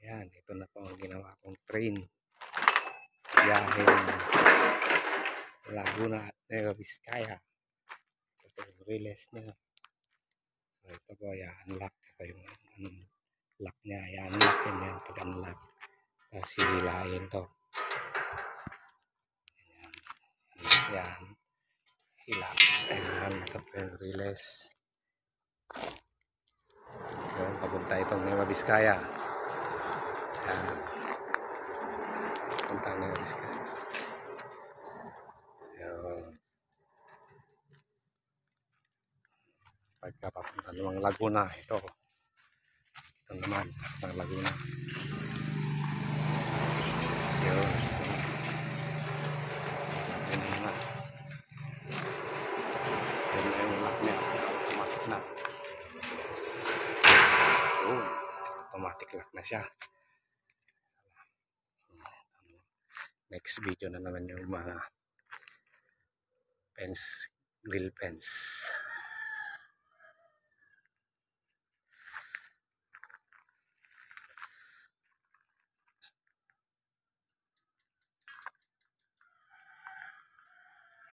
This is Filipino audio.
Yan, ito na po ang ginawa kong train. Biyaheng Laguna at Nueva Vizcaya. Ito yung release niya. So ito po, i-unlock. Ito yung lock niya. I-unlock yan pag-unlock. Tapos hihilahin to. Yan. Hila. Ayan, ito po yung release. Yan, papunta itong Nueva Vizcaya. Yan. Papunta Nueva Vizcaya. Yan. Pagkapapunta ng Laguna, ito naman ng Laguna. Yun. Yun na. Yun na yung lock niya. Automatic na. Yun. Automatic lock na siya. Next video na naman yung mga fence, grill fence.